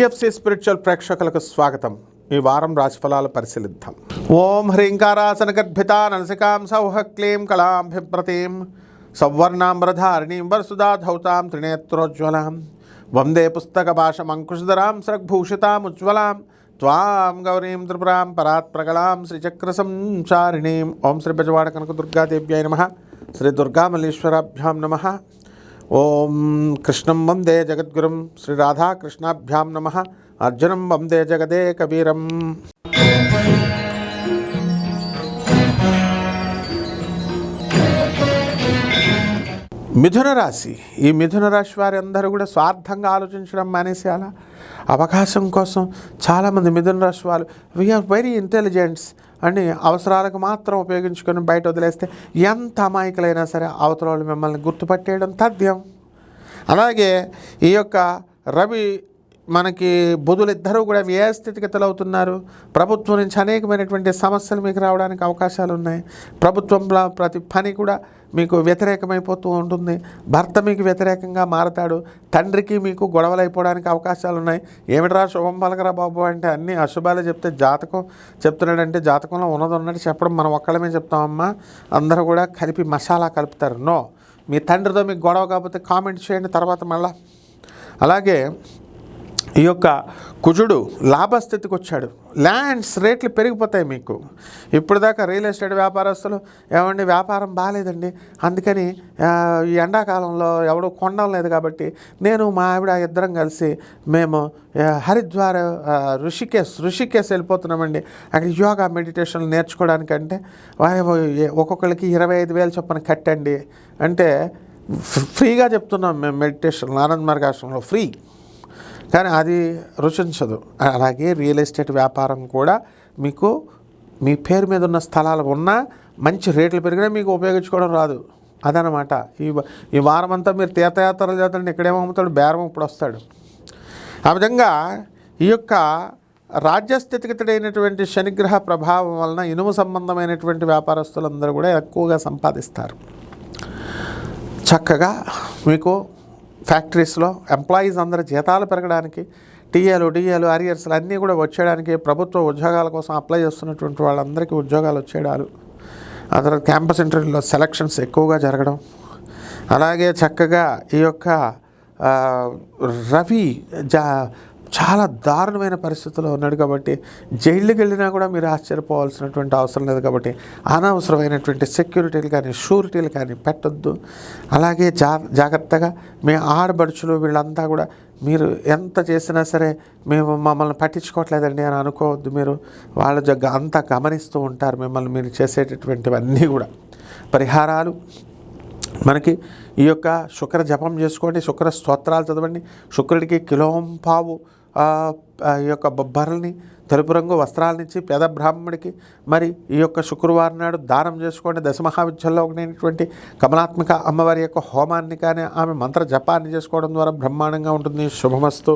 TFC spiritual ప్రేక్షకులకు స్వాగతం. ఈ వారం రాశిఫలాలు పరిశీలిద్దాం. ఓం హ్రీంకారాసన గర్భిత నరసికాం సౌహ క్లీం కళాం భిప్రతీం సౌవర్ణాంబరధారిణీం వరసుధాధౌతాం త్రినేత్రోజ్వలాం వందే పుస్తక భాషమంకుశధరాం సరగ్భూషితాముజ్వలాం త్వాం గౌరీం త్రిపురాం పరాత్ప్రగళాం శ్రీచక్ర సంచారిణీం. ఓం శ్రీ బెజవాడ కనక దుర్గాదేవ్యాయ నమః. శ్రీ దుర్గామల్లీశ్వరాభ్యాం నమః. ఓం కృష్ణం వందే జగద్గురుం శ్రీ రాధాకృష్ణాభ్యాం నమః. అర్జునం వందే జగదే కబీరం. మిథున రాశి. ఈ మిథున రాశి వారి అందరూ కూడా స్వార్థంగా ఆలోచించడం మానేసేయాల. అవకాశం కోసం చాలామంది మిథున రాశి వాళ్ళు వీఆర్ వెరీ ఇంటెలిజెంట్స్ అని అవసరాలకు మాత్రం ఉపయోగించుకొని బయట వదిలేస్తే ఎంత అమాయకులైనా సరే అవతల వాళ్ళు మిమ్మల్ని గుర్తుపట్టేయడం తథ్యం. అలాగే ఈ యొక్క రవి మనకి బుధులు ఇద్దరూ కూడా వ్యయ స్థితిగతులు అవుతున్నారు. ప్రభుత్వం నుంచి అనేకమైనటువంటి సమస్యలు మీకు రావడానికి అవకాశాలు ఉన్నాయి. ప్రభుత్వంలో ప్రతి పని కూడా మీకు వ్యతిరేకమైపోతూ ఉంటుంది. భర్త మీకు వ్యతిరేకంగా మారతాడు. తండ్రికి మీకు గొడవలు అయిపోవడానికి అవకాశాలు ఉన్నాయి. ఏమిట్రా శుభం పలకరా బాబు అంటే అన్నీ అశుభాలు చెప్తే జాతకం చెప్తున్నాడంటే జాతకంలో ఉన్నట్టు చెప్పడం మనం ఒక్కళ్ళమే చెప్తామమ్మా. అందరూ కూడా కలిపి మసాలా కలుపుతారు. నో, మీ తండ్రితో మీకు గొడవ కాకపోతే కామెంట్ చేయండి తర్వాత మళ్ళా. అలాగే ఈ యొక్క కుజుడు లాభస్థితికి వచ్చాడు. ల్యాండ్స్ రేట్లు పెరిగిపోతాయి మీకు. ఇప్పుడు దాకా రియల్ ఎస్టేట్ వ్యాపారస్తులు ఏమండి వ్యాపారం బాగాలేదండి, అందుకని ఈ ఎండాకాలంలో ఎవడో కొనడం లేదు కాబట్టి నేను మా ఆవిడ ఇద్దరం కలిసి మేము హరిద్వార్ ఋషికేశ్ వెళ్ళిపోతున్నామండి. అక్కడ యోగా మెడిటేషన్లు నేర్చుకోవడానికంటే ఒక్కొక్కరికి 25,000 చొప్పున కట్టండి అంటే ఫ్రీగా చెప్తున్నాం మేము మెడిటేషన్ ఆనంద్ మార్గాశ్రమంలో ఫ్రీ. కానీ అది రుచించదు. అలాగే రియల్ ఎస్టేట్ వ్యాపారం కూడా మీకు మీ పేరు మీద ఉన్న స్థలాలు ఉన్నా మంచి రేట్లు పెరిగినా మీకు ఉపయోగించుకోవడం రాదు. అదనమాట. ఈ వారం అంతా మీరు తీర్థయాత్రలు చేస్తారంటే ఇక్కడేమో అమ్ముతాడు, బేరం ఇప్పుడు వస్తాడు. ఆ విధంగా ఈ యొక్క రాజ్యస్థితిగతుడైనటువంటి శనిగ్రహ ప్రభావం వలన ఇనుము సంబంధమైనటువంటి వ్యాపారస్తులందరూ కూడా ఎక్కువగా సంపాదిస్తారు. చక్కగా మీకు ఫ్యాక్టరీస్లో ఎంప్లాయీస్ అందరూ జీతాలు పెరగడానికి, టీఏలు అరియర్స్లు అన్నీ కూడా వచ్చేయడానికి, ప్రభుత్వ ఉద్యోగాల కోసం అప్లై చేస్తున్నటువంటి వాళ్ళందరికీ ఉద్యోగాలు వచ్చేయడాలు, ఆ తర్వాత క్యాంపస్ ఇంటర్వ్యూలో సెలక్షన్స్ ఎక్కువగా జరగడం. అలాగే చక్కగా ఈ యొక్క రవి చాలా దారుణమైన పరిస్థితుల్లో ఉన్నాడు కాబట్టి జైలుకి వెళ్ళినా కూడా మీరు ఆశ్చర్యపోవాల్సినటువంటి అవసరం లేదు. కాబట్టి అనవసరమైనటువంటి సెక్యూరిటీలు కానీ షూరిటీలు కానీ పెట్టొద్దు. అలాగే జాగ్రత్తగా మీ ఆడబడుచులు వీళ్ళంతా కూడా మీరు ఎంత చేసినా సరే మేము మమ్మల్ని పట్టించుకోవట్లేదండి అని అనుకోవద్దు. మీరు వాళ్ళ అంతా గమనిస్తూ ఉంటారు మిమ్మల్ని, మీరు చేసేటటువంటివన్నీ కూడా. పరిహారాలు మనకి ఈ యొక్క శుక్ర జపం చేసుకోండి, శుక్ర స్తోత్రాలు చదవండి. శుక్రుడికి కిలోంపావు ఈ యొక్క బొబ్బర్లని తెలుపు రంగు వస్త్రాలనిచ్చి పేద బ్రాహ్మడికి మరి ఈ యొక్క శుక్రవారం నాడు దానం చేసుకోండి. దశమహావిద్యల్లో ఒకటైనటువంటి కమలాత్మిక అమ్మవారి యొక్క హోమాన్ని కానీ ఆమె మంత్ర జపాన్ని చేసుకోవడం ద్వారా బ్రహ్మాండంగా ఉంటుంది. శుభమస్తు.